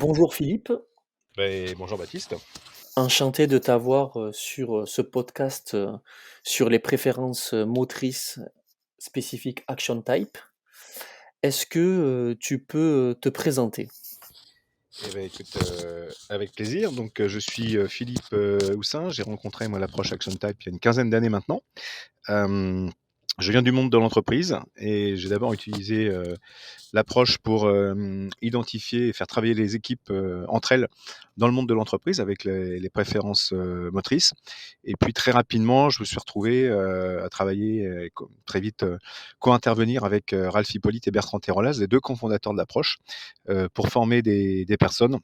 Bonjour Philippe, Bonjour Baptiste. enchanté de t'avoir sur ce podcast sur les préférences motrices spécifiques Action Type. Est-ce que tu peux te présenter? Écoute, avec plaisir. Je suis Philippe Houssin. J'ai rencontré moi l'approche Action Type il y a une quinzaine d'années maintenant. Euh, je viens du monde de l'entreprise et j'ai d'abord utilisé l'approche pour identifier et faire travailler les équipes entre elles dans le monde de l'entreprise avec les préférences motrices. Et puis très rapidement, je me suis retrouvé à travailler très vite, co-intervenir avec Ralph Hippolyte et Bertrand Terrolas, les deux cofondateurs de l'approche, pour former des personnes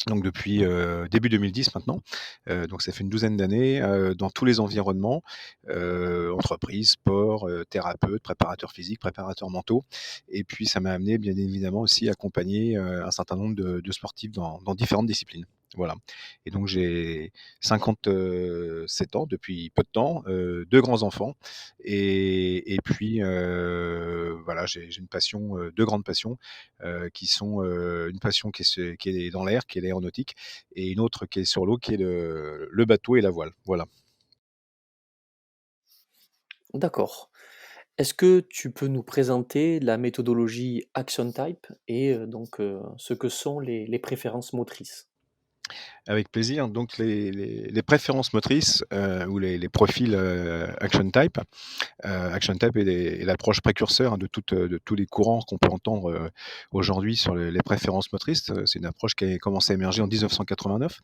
donc depuis début 2010 maintenant. Donc ça fait une douzaine d'années dans tous les environnements, entreprise, sport, thérapeute, préparateur physique, préparateur mentaux. Et puis ça m'a amené bien évidemment aussi à accompagner un certain nombre de sportifs dans différentes disciplines. Voilà. Et donc j'ai 57 ans depuis peu de temps, deux grands enfants, et puis voilà, j'ai une passion, deux grandes passions qui sont une passion qui est dans l'air, qui est l'aéronautique, et une autre qui est sur l'eau, qui est le bateau et la voile. Voilà. D'accord. Est-ce que tu peux nous présenter la méthodologie Action Type et ce que sont les préférences motrices? Avec plaisir. Donc les préférences motrices ou les profils Action Type. Action Type est l'approche précurseur de tous les courants qu'on peut entendre aujourd'hui sur les préférences motrices. C'est une approche qui a commencé à émerger en 1989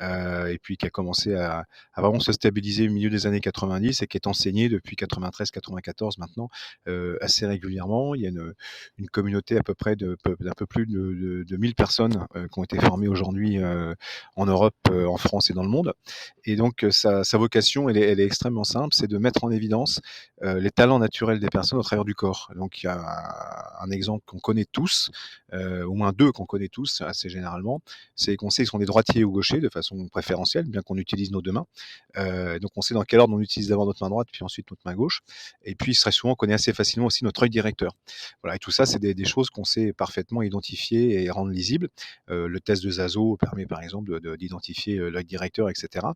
et puis qui a commencé à vraiment se stabiliser au milieu des années 90 et qui est enseignée depuis 93-94 maintenant assez régulièrement. Il y a une communauté à peu près d'un peu plus de 1000 personnes qui ont été formées aujourd'hui en Europe, en France et dans le monde. Et donc sa vocation, elle est extrêmement simple, c'est de mettre en évidence les talents naturels des personnes au travers du corps. Donc il y a un exemple qu'on connaît tous, au moins deux qu'on connaît tous assez généralement, c'est qu'on sait qu'ils sont des droitiers ou gauchers de façon préférentielle, bien qu'on utilise nos deux mains. Donc on sait dans quel ordre on utilise d'abord notre main droite, puis ensuite notre main gauche. Et puis très souvent, on connaît assez facilement aussi notre œil directeur. Voilà, et tout ça, c'est des choses qu'on sait parfaitement identifier et rendre lisibles. Le test de Zazo permet par exemple d'identifier l'œil directeur, etc.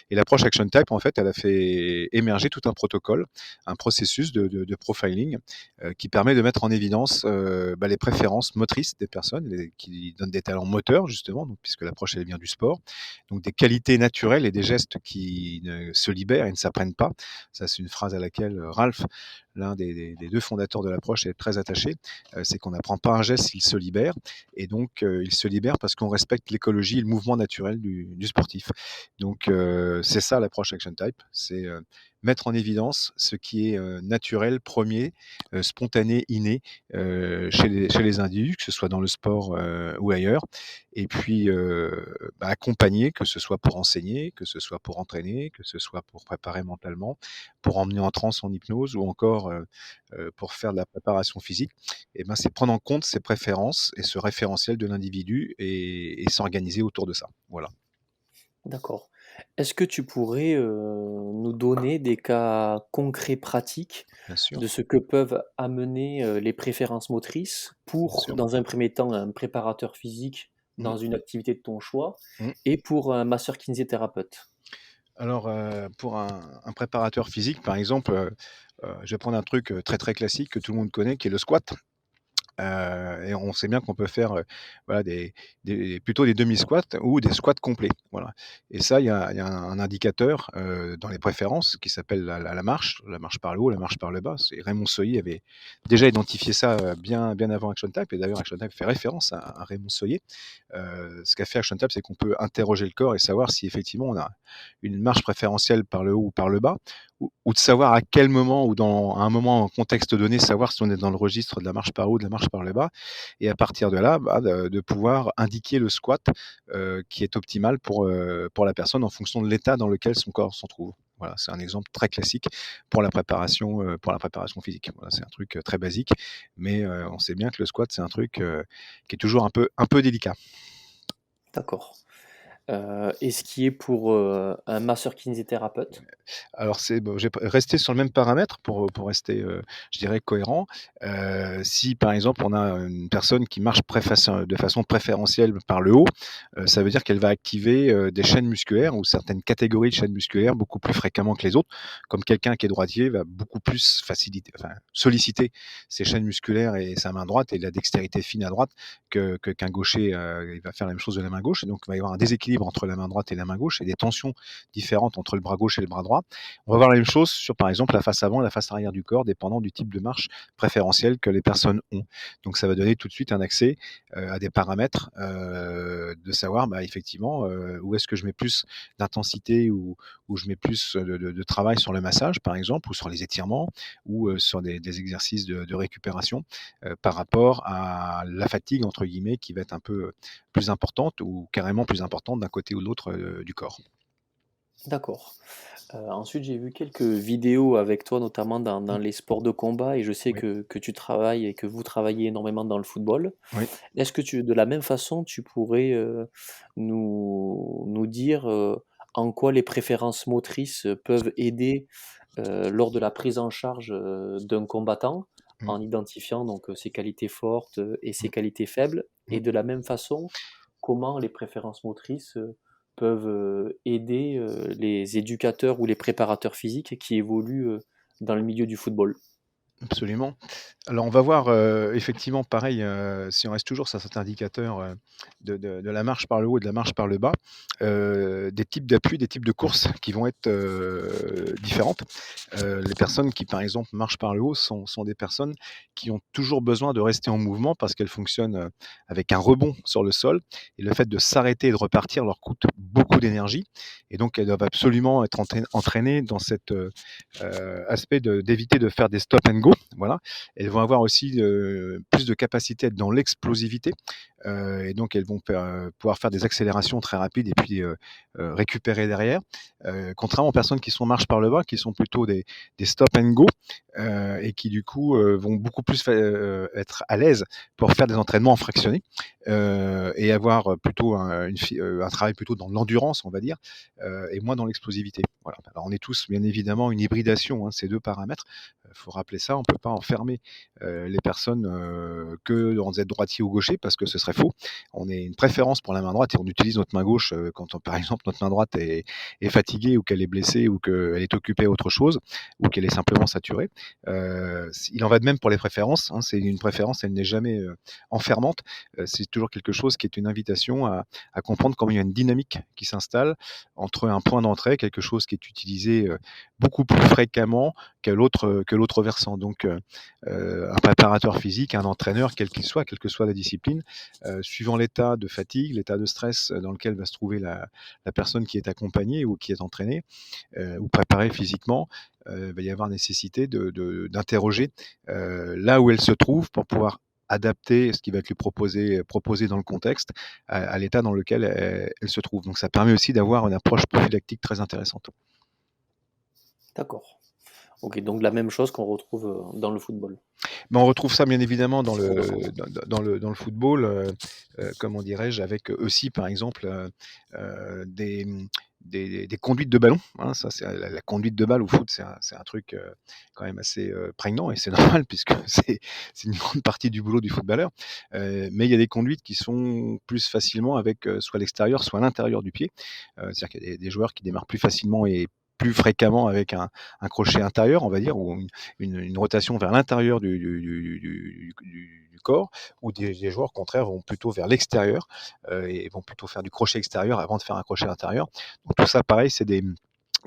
Et l'approche Action Type, en fait, elle a fait émerger tout un protocole, un processus de profiling qui permet de mettre en évidence les préférences motrices des personnes, qui donnent des talents moteurs justement, donc, puisque l'approche elle vient du sport, donc des qualités naturelles et des gestes qui ne se libèrent et ne s'apprennent pas. Ça, c'est une phrase à laquelle Ralph, l'un des deux fondateurs de l'approche, est très attaché. C'est qu'on n'apprend pas un geste, il se libère, et donc il se libère parce qu'on respecte l'écologie et le mouvement naturel du sportif. Donc c'est ça l'approche Action Type, c'est mettre en évidence ce qui est naturel, premier, spontané, inné chez les individus, que ce soit dans le sport ou ailleurs, et puis accompagner, que ce soit pour enseigner, que ce soit pour entraîner, que ce soit pour préparer mentalement, pour emmener en transe, en hypnose, ou encore pour faire de la préparation physique. Et ben, c'est prendre en compte ces préférences et ce référentiel de l'individu et s'organiser autour de ça. Voilà, D'accord. Est-ce que tu pourrais nous donner des cas concrets pratiques bien sûr, de ce que peuvent amener les préférences motrices bien pour, sûr. dans un premier temps, un préparateur physique Mmh, dans une activité de ton choix mmh. et pour un masseur kinésithérapeute? Alors, pour un préparateur physique, par exemple, je vais prendre un truc très très classique que tout le monde connaît, qui est le squat. Et on sait bien qu'on peut faire voilà, plutôt des demi-squats ou des squats complets. Voilà. Et ça, il y a un indicateur dans les préférences qui s'appelle la marche par le haut, la marche par le bas. Raymond Soyer avait déjà identifié ça bien avant Action Type. Et d'ailleurs, Action Type fait référence à Raymond Soyer. Ce qu'a fait Action Type, c'est qu'on peut interroger le corps et savoir si effectivement on a une marche préférentielle par le haut ou par le bas, ou de savoir à quel moment ou dans un moment, en contexte donné, savoir si on est dans le registre de la marche par haut ou de la marche par le bas, et à partir de là, de pouvoir indiquer le squat qui est optimal pour la personne en fonction de l'état dans lequel son corps s'en trouve. Voilà, c'est un exemple très classique pour la préparation physique. Voilà, c'est un truc très basique, mais on sait bien que le squat, c'est un truc qui est toujours un peu délicat. D'accord. et ce qui est pour, un masseur kinésithérapeute? Alors c'est bon, je vais rester sur le même paramètre pour rester, je dirais cohérent. Si par exemple on a une personne qui marche de façon préférentielle par le haut, ça veut dire qu'elle va activer, des chaînes musculaires ou certaines catégories de chaînes musculaires beaucoup plus fréquemment que les autres. Comme quelqu'un qui est droitier va beaucoup plus solliciter ses chaînes musculaires et sa main droite et la dextérité fine à droite qu'un gaucher, il va faire la même chose de la main gauche et donc il va y avoir un déséquilibre entre la main droite et la main gauche et des tensions différentes entre le bras gauche et le bras droit. On va voir la même chose sur, par exemple, la face avant et la face arrière du corps, dépendant du type de marche préférentielle que les personnes ont. Donc ça va donner tout de suite un accès à des paramètres, de savoir effectivement où est-ce que je mets plus d'intensité ou où je mets plus de travail sur le massage, par exemple, ou sur les étirements, ou sur des exercices de récupération, par rapport à la fatigue, entre guillemets, qui va être un peu plus importante ou carrément plus importante d'un côté ou de l'autre du corps. D'accord. Ensuite, j'ai vu quelques vidéos avec toi, notamment dans Mmh. les sports de combat et je sais Oui, que tu travailles et que vous travaillez énormément dans le football. oui. Est-ce que de la même façon, tu pourrais, nous dire, en quoi les préférences motrices peuvent aider, lors de la prise en charge, d'un combattant, Mmh, en identifiant donc, ses qualités fortes, et ses mmh, qualités faibles? Et mmh. de la même façon, comment les préférences motrices, peuvent, aider, les éducateurs ou les préparateurs physiques qui évoluent, dans le milieu du football? Absolument. Alors on va voir, effectivement pareil, si on reste toujours sur cet indicateur, de la marche par le haut et de la marche par le bas, des types d'appui, des types de courses qui vont être, différentes. Les personnes qui, par exemple, marchent par le haut sont des personnes qui ont toujours besoin de rester en mouvement parce qu'elles fonctionnent, avec un rebond sur le sol et le fait de s'arrêter et de repartir leur coûte beaucoup d'énergie et donc elles doivent absolument être entraînées dans cet, aspect d'éviter de faire des stop and go, voilà. Elles vont avoir aussi plus de capacité à être dans l'explosivité et donc elles vont pouvoir faire des accélérations très rapides et puis récupérer derrière. Contrairement aux personnes qui sont marche par le bas, qui sont plutôt des stop and go et qui du coup vont beaucoup plus être à l'aise pour faire des entraînements fractionnés et avoir plutôt un travail plutôt dans l'endurance, on va dire, et moins dans l'explosivité. Voilà. Alors on est tous bien évidemment une hybridation, hein, ces deux paramètres. Il faut rappeler ça, on ne peut pas enfermer les personnes que dans être droitier ou gaucher parce que ce serait faux. On est une préférence pour la main droite et on utilise notre main gauche quand par exemple notre main droite est fatiguée ou qu'elle est blessée ou qu'elle est occupée à autre chose ou qu'elle est simplement saturée. Il en va de même pour les préférences. Hein, c'est une préférence, elle n'est jamais enfermante. C'est toujours quelque chose qui est une invitation à comprendre comment il y a une dynamique qui s'installe entre un point d'entrée, quelque chose qui est utilisé beaucoup plus fréquemment que l'autre versant. Donc, un préparateur physique, un entraîneur, quel qu'il soit, quelle que soit la discipline, suivant l'état de fatigue, l'état de stress dans lequel va se trouver la personne qui est accompagnée ou qui est entraînée ou préparée physiquement, il va y avoir nécessité d'interroger là où elle se trouve pour pouvoir adapter ce qui va être lui proposé dans le contexte à l'état dans lequel elle se trouve. Donc ça permet aussi d'avoir une approche prophylactique très intéressante. D'accord. OK, donc la même chose qu'on retrouve, dans le football. Mais on retrouve ça bien évidemment dans le football, comment dirais-je? Avec aussi par exemple, des, des conduites de ballon, hein. Ça c'est la conduite de balle au foot, c'est un truc, quand même assez, prégnant et c'est normal puisque c'est une grande partie du boulot du footballeur. Mais il y a des conduites qui sont plus facilement avec, soit l'extérieur, soit l'intérieur du pied. C'est-à-dire qu'il y a des joueurs qui démarrent plus facilement et plus fréquemment avec un crochet intérieur, on va dire, ou une rotation vers l'intérieur du corps, ou des joueurs au contraire vont plutôt vers l'extérieur et vont plutôt faire du crochet extérieur avant de faire un crochet intérieur. Donc tout ça, pareil, c'est des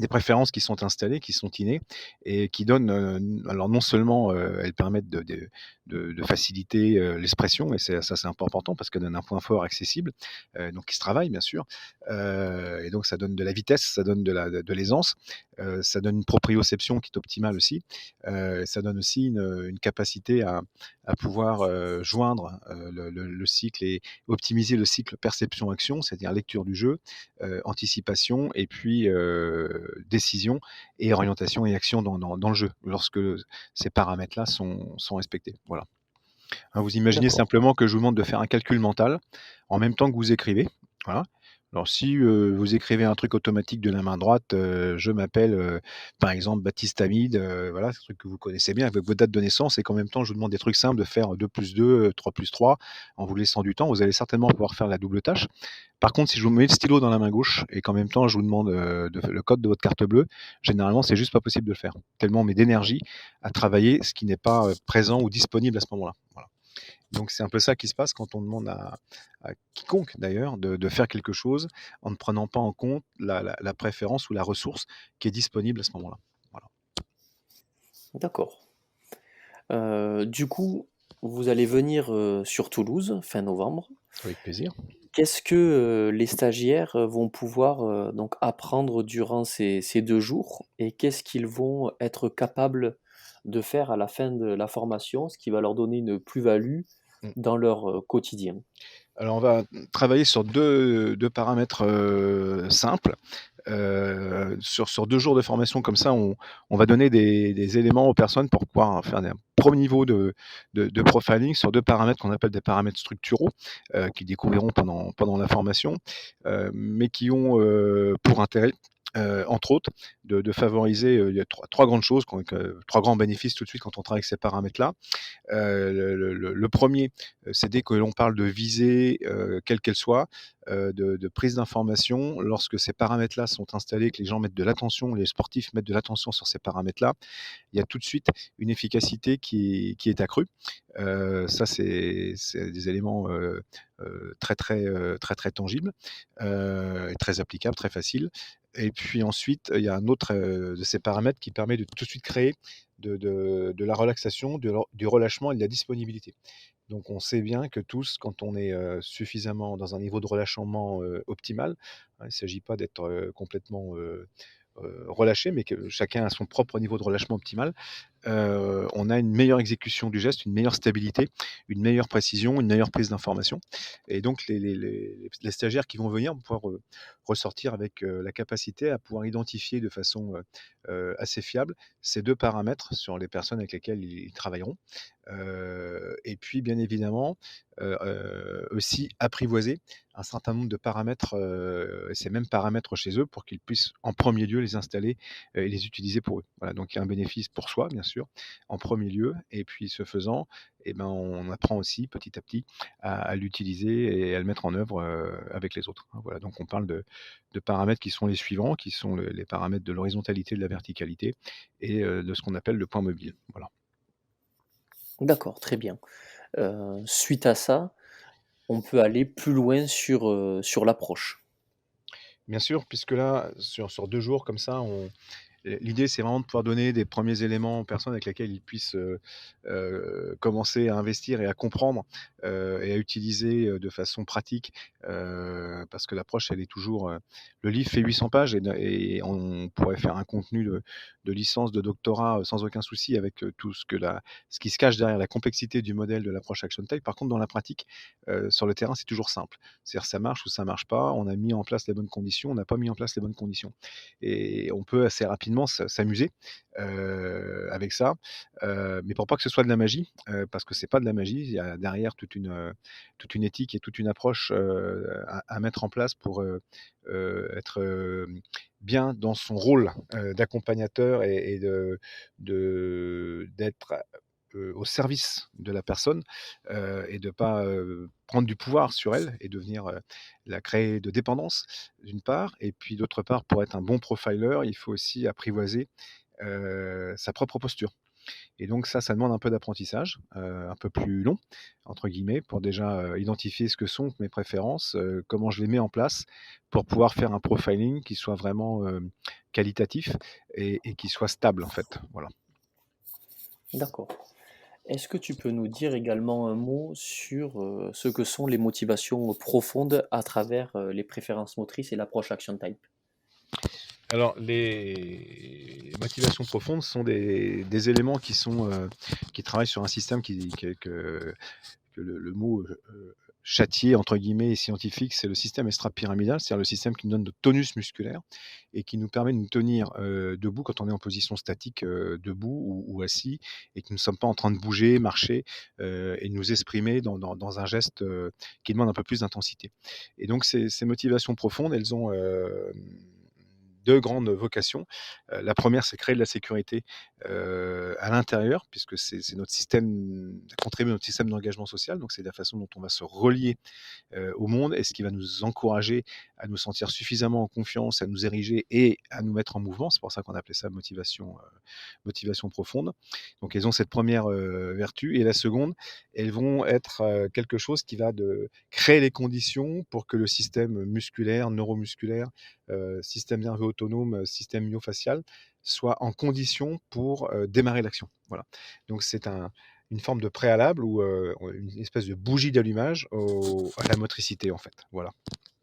préférences qui sont installées, qui sont innées et qui donnent, alors non seulement elles permettent de faciliter l'expression, et ça c'est un peu important parce qu'elle donne un point fort accessible, donc qui se travaille bien sûr, et donc ça donne de la vitesse, ça donne de l'aisance, ça donne une proprioception qui est optimale aussi, ça donne aussi une capacité à pouvoir joindre le cycle et optimiser le cycle perception-action, c'est-à-dire lecture du jeu, anticipation et puis décision et orientation et action dans le jeu, lorsque ces paramètres-là sont respectés. Voilà. Hein, vous imaginez D'accord. simplement que je vous demande de faire un calcul mental en même temps que vous écrivez. Voilà. Alors si, vous écrivez un truc automatique de la main droite, je m'appelle, par exemple Baptiste Hamid, voilà, c'est un truc que vous connaissez bien avec votre date de naissance et qu'en même temps je vous demande des trucs simples de faire 2 plus 2, 3 plus 3 en vous laissant du temps, vous allez certainement pouvoir faire la double tâche. Par contre, si je vous mets le stylo dans la main gauche et qu'en même temps je vous demande, le code de votre carte bleue, généralement c'est juste pas possible de le faire. Tellement on met d'énergie à travailler ce qui n'est pas, présent ou disponible à ce moment-là. Voilà. Donc c'est un peu ça qui se passe quand on demande à quiconque d'ailleurs de faire quelque chose en ne prenant pas en compte la préférence ou la ressource qui est disponible à ce moment-là. Voilà, D'accord. Du coup, vous allez venir, sur Toulouse, fin novembre. avec plaisir. Qu'est-ce que, les stagiaires, vont pouvoir, donc apprendre durant ces 2 jours? Et qu'est-ce qu'ils vont être capables de faire à la fin de la formation, ce qui va leur donner une plus-value Mmh. dans leur, quotidien? Alors on va travailler sur deux paramètres, simples. Sur 2 jours de formation comme ça, on va donner des éléments aux personnes pour pouvoir faire un premier niveau de profiling sur 2 paramètres qu'on appelle des paramètres structuraux, qu'ils découvriront pendant la formation, mais qui ont, pour intérêt, entre autres, de favoriser, il y a 3 grandes choses, 3 grands bénéfices tout de suite quand on travaille avec ces paramètres-là. Le premier, c'est dès que l'on parle de visée, quelle qu'elle soit, de prise d'information, lorsque ces paramètres-là sont installés, que les gens mettent de l'attention, les sportifs mettent de l'attention sur ces paramètres-là, il y a tout de suite une efficacité qui est accrue. Ça, c'est des éléments très tangibles et très applicables, très faciles. Et puis ensuite, il y a un autre de ces paramètres qui permet de tout de suite créer de la relaxation, du relâchement et de la disponibilité. Donc on sait bien que tous, quand on est suffisamment dans un niveau de relâchement optimal, hein, il ne s'agit pas d'être complètement relâché, mais que chacun a son propre niveau de relâchement optimal, on a une meilleure exécution du geste, une meilleure stabilité, une meilleure précision, une meilleure prise d'information. Et donc les stagiaires qui vont venir vont pouvoir ressortir avec la capacité à pouvoir identifier de façon assez fiable ces deux paramètres sur les personnes avec lesquelles ils travailleront. Et puis bien évidemment, aussi apprivoiser un certain nombre de paramètres, ces mêmes paramètres chez eux pour qu'ils puissent en premier lieu les installer et les utiliser pour eux. Voilà, donc il y a un bénéfice pour soi, bien sûr, en premier lieu, et puis ce faisant, eh ben, on apprend aussi petit à petit à l'utiliser et à le mettre en œuvre avec les autres, hein. Voilà, donc on parle de paramètres qui sont les suivants, qui sont les paramètres de l'horizontalité, de la verticalité et de ce qu'on appelle le point mobile. Voilà. D'accord, très bien. Suite à ça, on peut aller plus loin sur l'approche. Bien sûr, puisque là, sur 2 jours comme ça, l'idée, c'est vraiment de pouvoir donner des premiers éléments aux personnes avec lesquelles ils puissent, commencer à investir et à comprendre, et à utiliser, de façon pratique, parce que l'approche, elle est toujours, le livre fait 800 pages et on pourrait faire un contenu de licence, de doctorat, sans aucun souci avec, tout ce qui se cache derrière la complexité du modèle de l'approche Action Type. Par contre, dans la pratique, sur le terrain, c'est toujours simple. C'est-à-dire ça marche ou ça marche pas, on a mis en place les bonnes conditions, on n'a pas mis en place les bonnes conditions et on peut assez rapidement s'amuser avec ça, mais pour pas que ce soit de la magie, parce que c'est pas de la magie, il y a derrière toute une éthique et toute une approche à mettre en place pour être bien dans son rôle d'accompagnateur et d'être au service de la personne et de pas prendre du pouvoir sur elle et de venir la créer de dépendance d'une part, et puis d'autre part, pour être un bon profiler, il faut aussi apprivoiser sa propre posture. Et donc ça demande un peu d'apprentissage, un peu plus long, entre guillemets, pour déjà identifier ce que sont mes préférences, comment je les mets en place pour pouvoir faire un profiling qui soit vraiment qualitatif et qui soit stable en fait. Voilà. D'accord. Est-ce que tu peux nous dire également un mot sur, ce que sont les motivations profondes à travers, les préférences motrices et l'approche Action Type? Alors, les motivations profondes sont des éléments qui sont qui travaillent sur un système que le mot châtié entre guillemets et scientifique, c'est le système extra-pyramidal, c'est-à-dire le système qui nous donne de tonus musculaire et qui nous permet de nous tenir debout quand on est en position statique, debout ou assis, et que nous ne sommes pas en train de bouger, marcher et de nous exprimer dans un geste qui demande un peu plus d'intensité. Et donc ces motivations profondes, elles ont deux grandes vocations. La première, c'est créer de la sécurité à l'intérieur, puisque c'est notre système, contribuer à notre système d'engagement social. Donc c'est la façon dont on va se relier au monde, et ce qui va nous encourager à nous sentir suffisamment en confiance, à nous ériger et à nous mettre en mouvement. C'est pour ça qu'on appelait ça motivation profonde. Donc elles ont cette première vertu, et la seconde, elles vont être quelque chose qui va créer les conditions pour que le système musculaire, neuromusculaire, système nerveux autonome, système myofacial soit en condition pour démarrer l'action. Voilà. Donc c'est une forme de préalable ou une espèce de bougie d'allumage à la motricité, en fait. Voilà,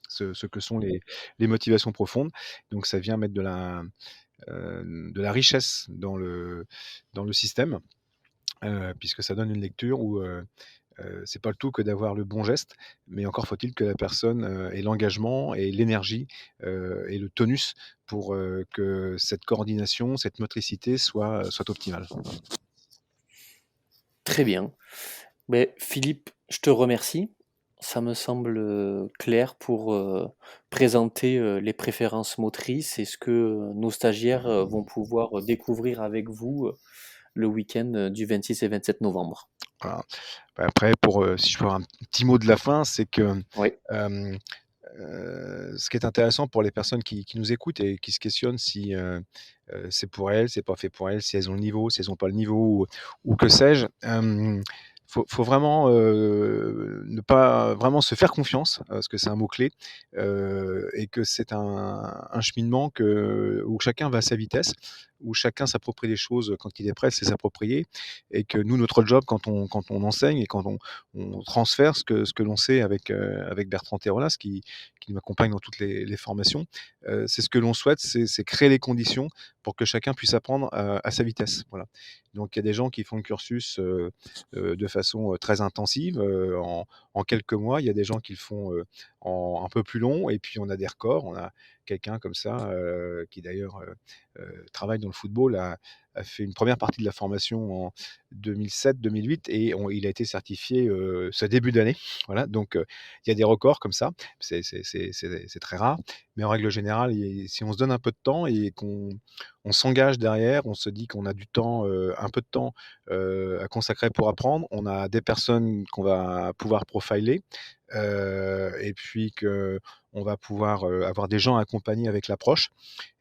ce que sont les motivations profondes. Donc ça vient mettre de la richesse dans le système, puisque ça donne une lecture où c'est pas le tout que d'avoir le bon geste, mais encore faut-il que la personne ait l'engagement et l'énergie et le tonus pour que cette coordination, cette motricité soit optimale. Très bien. Beh, Philippe, je te remercie. Ça me semble clair pour présenter les préférences motrices et ce que nos stagiaires vont pouvoir découvrir avec vous le week-end du 26 et 27 novembre. Voilà. Bah, après, si je peux avoir un petit mot de la fin, c'est que Oui, euh, ce qui est intéressant pour les personnes qui nous écoutent et qui se questionnent si c'est pour elles, c'est pas fait pour elles, si elles ont le niveau, si elles n'ont pas le niveau, ou que sais-je. Faut vraiment ne pas vraiment se faire confiance, parce que c'est un mot-clé, et que c'est un cheminement où chacun va à sa vitesse, où chacun s'approprie les choses quand il est prêt à se les approprier, et que nous, notre job, quand on enseigne et quand on transfère ce que l'on sait avec Bertrand Terrolas, qui m'accompagne dans toutes les formations, c'est ce que l'on souhaite, c'est créer les conditions pour que chacun puisse apprendre à sa vitesse. Voilà. Donc il y a des gens qui font le cursus de façon très intensive, en quelques mois. Il y a des gens qui le font en un peu plus long, et puis on a des records. On a quelqu'un comme ça qui d'ailleurs travaille dans le football, a fait une première partie de la formation en 2007-2008, et il a été certifié ce début d'année. Voilà, donc il y a des records comme ça. C'est très rare, mais en règle générale, si on se donne un peu de temps et qu'on s'engage derrière, on se dit qu'on a du temps, un peu de temps à consacrer pour apprendre. On a des personnes qu'on va pouvoir profiler, et puis qu'on va pouvoir avoir des gens accompagnés avec l'approche.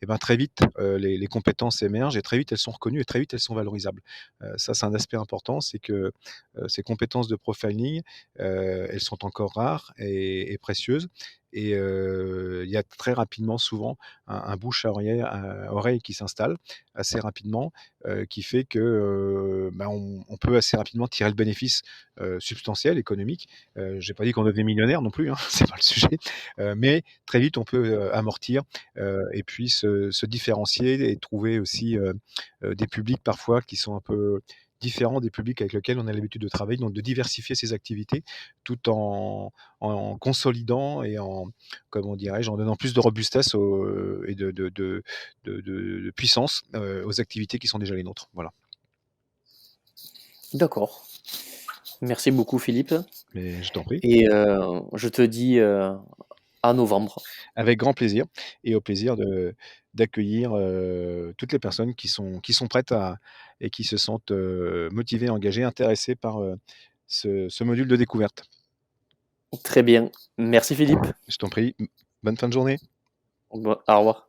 Et ben très vite, les compétences émergent, et très vite elles sont reconnues, et très vite elles sont valorisables. Ça, c'est un aspect important, c'est que ces compétences de profiling, elles sont encore rares et précieuses. Et il y a très rapidement, souvent, un bouche à oreille qui s'installe assez rapidement, qui fait que bah, on peut assez rapidement tirer le bénéfice substantiel, économique. J'ai pas dit qu'on devenait millionnaire non plus, hein, c'est pas le sujet, mais très vite on peut amortir et puis se différencier et trouver aussi des publics parfois qui sont un peu différents des publics avec lesquels on a l'habitude de travailler, donc de diversifier ses activités tout en consolidant et comment dirais-je, en donnant plus de robustesse et de puissance aux activités qui sont déjà les nôtres. Voilà. d'accord. Merci beaucoup, Philippe. Mais je t'en prie. Et je te dis à novembre. Avec grand plaisir, et au plaisir d'accueillir toutes les personnes qui sont prêtes et qui se sentent motivées, engagées, intéressées par ce module de découverte. Très bien. Merci, Philippe. Je t'en prie. Bonne fin de journée. Au revoir.